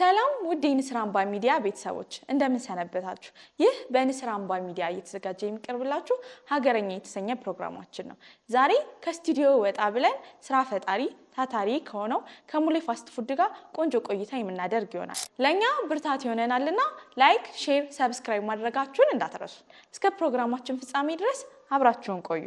ሰላም ውድ የንስር አምባ ሚዲያ ቤተሰቦች እንደምን ሰነበታችሁ? ይህ በንስር አምባ ሚዲያ እየተዘጋጀ የሚቀርብላችሁ ሀገረኛ የተሰኘ ፕሮግራማችን ነው። ዛሬ ከስቱዲዮ ወጣ ብለን ስራ ፈጣሪ ታታሪ ከሆነው ከሙሌ ፋስት ፉድ ጋር ቆንጆ ቆይታ የምናደርግ ይሆናል። ለኛ ብርታት ይሆነናልና ላይክ፣ ሼር፣ ሰብስክራይብ ማድረጋችሁን እንዳትረሱ። እስከ ፕሮግራማችን ፍጻሜ ድረስ አብራችሁን ቆዩ።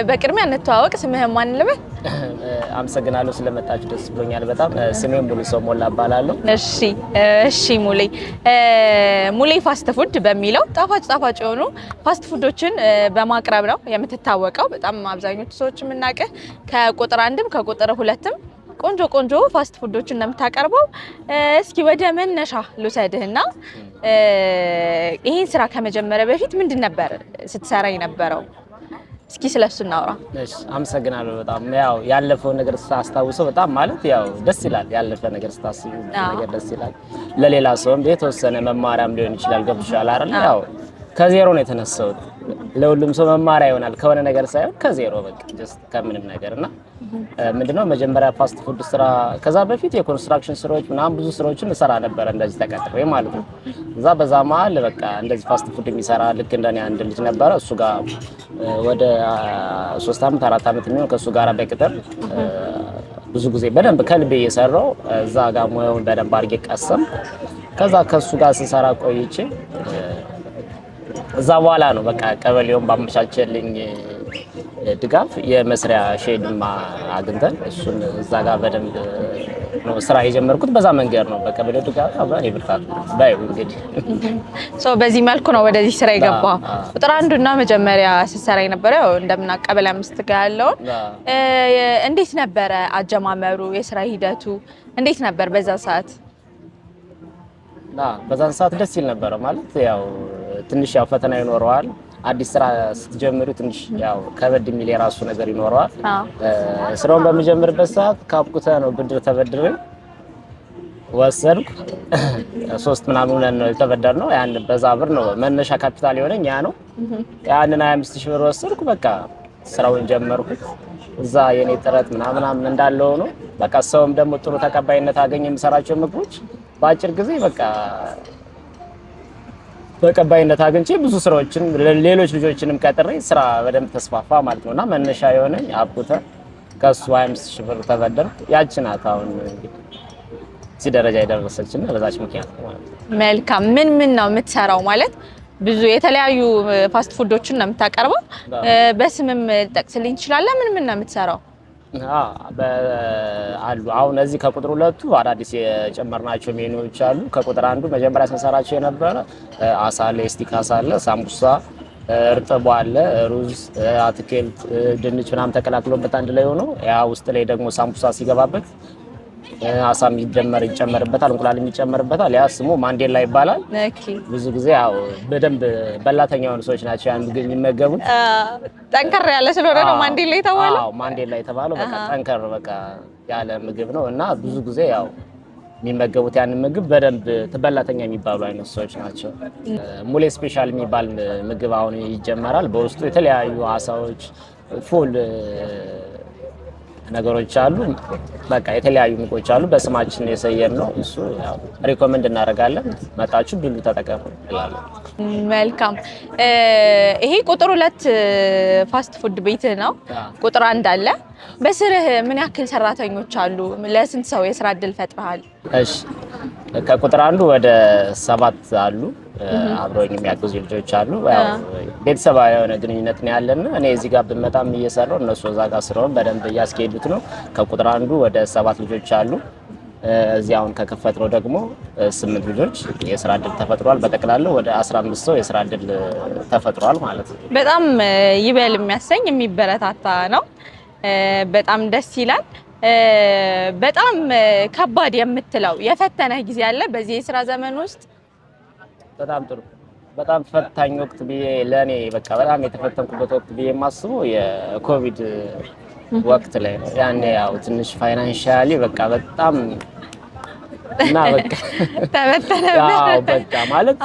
በቅድሚያ እንተዋወቅ። ስምህን ማን ልበል? አመሰግናለሁ ስለመጣችሁ ደስ ብሎኛል በጣም። ስሜን ሙሉ ሰው ሞላ እባላለሁ። እሺ ሙሌ ፋስት ፉድ በሚለው ጣፋጭ የሆኑ ፋስት ፉዶችን በማቅረብ ነው የምትታወቀው። በጣም አብዛኞቹ ሰዎች የምናውቅህ ከቁጥር 1ም ከቁጥር 2ም ቆንጆ ፋስት ፉዶችን እንደምታቀርበው። እስኪ ወደ መነሻ ልውሰድህና ይሄን ስራ ከመጀመሪያ በፊት ምንድን ነበር ስትሰራ የነበረው? እስኪ ስለሱ እናውራ። እሺ አመሰግናለሁ በጣም። ያው ያለፈው ነገር ስታስታውሰው በጣም ማለት ያው ደስ ይላል። ያለፈ ነገር ስታስቡ ነገር ደስ ይላል። ለሌላ ሰውም የተወሰነ መማሪያም ሊሆን ይችላል። ገብቶሻል አይደል? ያው ከዜሮ ነው የተነሳሁት። ለሁሉም ሰው መማሪያ ይሆናል ከሆነ ነገር ሳይሆን ከዜሮ በቃ ጀስት ከምንም ነገርና ምንድነው መጀመሪያ ፋስት ፉድ ስራ፣ ከዛ በፊት የኮንስትራክሽን ስራዎች ምናምን ብዙ ስራዎችን እሰራ ነበር እንደዚህ ተቀጥሬ ማለት ነው። በዛ መሀል በቃ እንደዚህ ፋስት ፉድ የሚሰራ ልክ እንደኔ አንድ ልጅ ነበረ። እሱ ጋር ወደ 3 አመት 4 አመት የሚሆን ከሱ ጋር በቅጥር ብዙ ጊዜ በደንብ ከልቤ እየሰራው እዛ ጋር ሙያውን በደንብ አድርጌ ቀሰም። ከዛ ከሱ ጋር ስሰራ ቆይቼ እዛ በኋላ ነው በቃ ቀበሌውን ባመቻቸልኝ ድጋፍ የመስሪያ ሼድማ አግኝተን እሱን እዛ ጋር በደንብ ነው ስራ የጀመርኩት። በዛ መንገድ ነው በቀበሌው ድጋፍ አብራን ይብርታል ባይው እንግዲህ በዚህ መልኩ ነው ወደዚህ ስራ የገባው። ቁጥር 1ና መጀመሪያ ሲሰራ የነበረው እንደምና ቀበሌ 5 ጋር ያለው እንዴት ነበረ አጀማመሩ? የስራ ሂደቱ እንዴት ነበር በዛ ሰዓት? በዛን ሰዓት ደስ ይል ነበር ማለት ያው ትንሽ ያው ፈተና ይኖረዋል። አዲስ ስራ ስትጀምሩ ትንሽ ያው ከበድ የሚል የራሱ ነገር ይኖረዋል። ስራውን በመጀመርበት ሰዓት ካፕኩታ ነው ብድር ተበድሬ ወሰድኩ። 3 ምናምን ነው የተበደርነው። ያን በዛ ብር ነው መነሻ ካፒታል የሆነኝ ያ ነው። ያንን 25000 ብር ወሰድኩ። በቃ ስራውን ጀመርኩ። እዛ የኔ ጥረት ምናምን እንዳለው ነው። በቃ ሰውም ደግሞ ጥሩ ተቀባይነት አገኘ። የምሰራቸው ምግቦች በአጭር ጊዜ በቃ ተቀባይነት አግኝቼ ብዙ ስራዎችን ሌሎች ልጆችንም ቀጥሬ ስራ በደንብ ተስፋፋ ማለት ነውና መነሻ የሆነኝ አብኩተ ከሱ 25000 ብር ተበደር ያችናት አሁን እዚህ ደረጃ የደረሰችና በዛች ምክንያት ማለት ነው። መልካም ምን ነው የምትሰራው? ማለት ብዙ የተለያዩ ፋስት ፉዶችን ነው የምታቀርበው። በስምም ጠቅስልኝ ይችላል። ምን ነው የምትሰራው? አሉ። አሁን እዚህ ከቁጥር 2 አዳዲስ የጨመርናቸው ሜኑዎች አሉ። ከቁጥር 1 መጀመሪያ ስንሰራቸው የነበረ አሳ አለ፣ ስቲክ አሳ አለ፣ ሳምቡሳ እርጥቡ አለ፣ ሩዝ፣ አትክልት፣ ድንች ምናምን ተቀላቅሎበት አንድ ላይ ሆኖ ያ ውስጥ ላይ ደግሞ ሳምቡሳ ሲገባበት አሳ ይጨመርበታል፣ እንቁላል ይጨመርበታል። ያ ስሙ ማንዴላ ይባላል። ብዙ ጊዜ ያው በደንብ በላተኛ የሆኑ ሰዎች ናቸው ያን ምግብ የሚመገቡት። ጠንከር ያለ ስለሆነ ነው ማንዴላ የተባለው። አዎ ማንዴላ የተባለው በቃ ጠንከር በቃ ያለ ምግብ ነው እና ብዙ ጊዜ ያው የሚመገቡት ያንን ምግብ በደንብ በላተኛ የሚባሉ አይነት ሰዎች ናቸው። ሙሌ ስፔሻል የሚባል ምግብ አሁን ይጀመራል። በውስጡ የተለያዩ አሳዎች ፉል ነገሮች አሉ። በቃ የተለያዩ ምግቦች አሉ። በስማችን የሰየር ነው እሱ ያው ሪኮመንድ እናደርጋለን። መጣችሁ ብሉ ተጠቀሙ እንላለን። መልካም። ይሄ ቁጥር 2 ፋስት ፉድ ቤት ነው። ቁጥር 1 አለ። በስርህ ምን ያክል ሰራተኞች አሉ? ለስንት ሰው የስራ እድል ፈጥረሃል? እሺ ከቁጥር 1 ወደ 7 አሉ። አብረውኝ የሚያግዙ ልጆች አሉ። ያው ቤተሰባዊ የሆነ ግንኙነት ነው ያለን። እኔ እዚህ ጋር ብመጣም እየሰራው እነሱ እዛ ጋር ስራውን በደንብ እያስኬዱት ነው። ከቁጥር 1 ወደ 7 ልጆች አሉ። እዚህ አሁን ከከፈትነው ደግሞ 8 ልጆች የስራ እድል ተፈጥሯል። በጠቅላላው ወደ 15 ሰው የስራ እድል ተፈጥሯል ማለት ነው። በጣም ይበል የሚያሰኝ የሚበረታታ ነው። በጣም ደስ ይላል። በጣም ከባድ የምትለው የፈተነህ ጊዜ አለ በዚህ የስራ ዘመን ውስጥ? በጣም ጥሩ በጣም ፈታኝ ወቅት ብዬ ለኔ በቃ በጣም የተፈተንኩበት ወቅት ብዬ የማስበው የኮቪድ ወቅት ላይ ነው። ያኔ ያው ትንሽ ፋይናንሻሊ በቃ በጣም እና በቃ ያው በቃ ማለት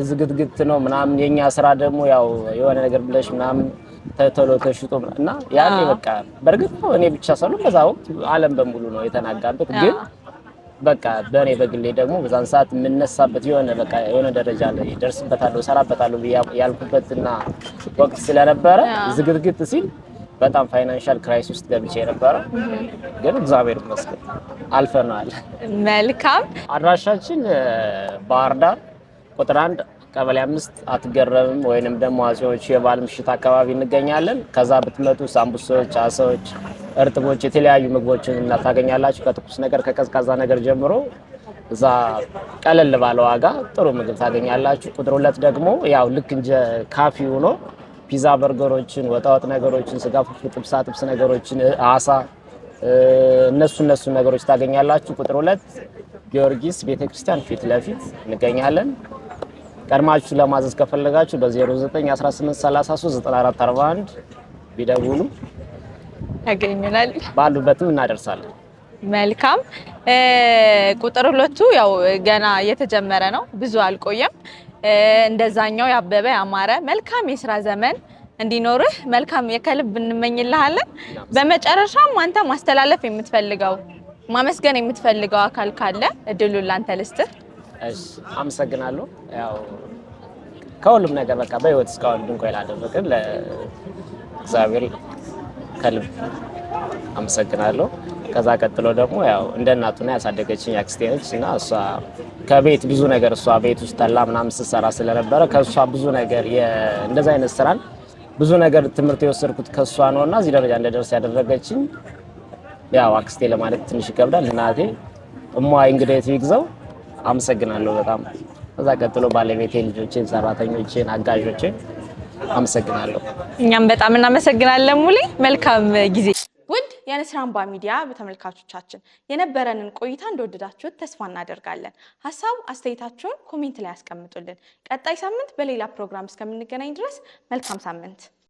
ዝግትግት ነው ምናምን። የኛ ስራ ደግሞ ያው የሆነ ነገር ብለሽ ምናምን ተቶሎ ተሽጦ እና ያኔ በቃ በርግጥ ነው እኔ ብቻ ሳይሆን በዛ ወቅት ዓለም በሙሉ ነው የተናጋበት። ግን በቃ በእኔ በግሌ ደግሞ በዛን ሰዓት የምነሳበት የሆነ ደረጃ ላይ ደርስበታለሁ እሰራበታለሁ ያልኩበትና ወቅት ስለነበረ ዝግትግት ሲል በጣም ፋይናንሻል ክራይሲስ ውስጥ ገብቼ ነበረ። ግን እግዚአብሔር ይመስገን አልፈናል። መልካም። አድራሻችን ባህር ዳር ቁጥር 1 ቀበሌ 5 አትገረምም ወይንም ደግሞ አጼዎች የባል ምሽት አካባቢ እንገኛለን። ከዛ ብትመጡ ሳምቡሶች፣ አሳዎች፣ እርጥቦች የተለያዩ ምግቦችን እናታገኛላችሁ። ከትኩስ ነገር ከቀዝቃዛ ነገር ጀምሮ እዛ ቀለል ባለ ዋጋ ጥሩ ምግብ ታገኛላችሁ። ቁጥር 2 ደግሞ ያው ልክ እንደ ካፌ ሆኖ ፒዛ፣ በርገሮችን፣ ወጣወጥ ነገሮችን፣ ስጋ ፍርፍር፣ ጥብስ ነገሮችን፣ አሳ እነሱ ነገሮች ታገኛላችሁ። ቁጥር 2 ጊዮርጊስ ቤተክርስቲያን ፊት ለፊት እንገኛለን። ቀድማችሁ ለማዘዝ ከፈለጋችሁ በ0918339441 ቢደውሉ ያገኙናል። ባሉበትም እናደርሳለን። መልካም። ቁጥር 2 ያው ገና እየተጀመረ ነው፣ ብዙ አልቆየም። እንደዛኛው ያበበ ያማረ መልካም የስራ ዘመን እንዲኖርህ መልካም የከልብ እንመኝልሃለን። በመጨረሻም አንተ ማስተላለፍ የምትፈልገው ማመስገን የምትፈልገው አካል ካለ እድሉን ላንተ ልስጥህ። እሺ አመሰግናለሁ። ያው ከሁሉም ነገር በቃ በህይወት እስካሁን ድንቆይ ላደረግን ለእግዚአብሔር ከልብ አመሰግናለሁ። ከዛ ቀጥሎ ደግሞ ያው እንደ እናቱና ያሳደገችኝ አክስቴ ነች እና እሷ ከቤት ብዙ ነገር እሷ ቤት ውስጥ ተላ ምናምን ስትሰራ ስለነበረ ከእሷ ብዙ ነገር እንደዛ አይነት ስራን ብዙ ነገር ትምህርት የወሰድኩት ከእሷ ነውና እዚህ ደረጃ እንደደርስ ያደረገችኝ ያው አክስቴ ለማለት ትንሽ ይከብዳል። እናቴ እሟይ እንግዲህ ይግዛው አመሰግናለሁ በጣም። ከዛ ቀጥሎ ባለቤቴ፣ ልጆቼን፣ ሰራተኞቼን፣ አጋዦቼን አመሰግናለሁ። እኛም በጣም እናመሰግናለን ሙሌ። መልካም ጊዜ። ውድ የንስር አምባ ሚዲያ ተመልካቾቻችን የነበረንን ቆይታ እንደወደዳችሁት ተስፋ እናደርጋለን። ሀሳብ አስተያየታችሁን ኮሜንት ላይ ያስቀምጡልን። ቀጣይ ሳምንት በሌላ ፕሮግራም እስከምንገናኝ ድረስ መልካም ሳምንት።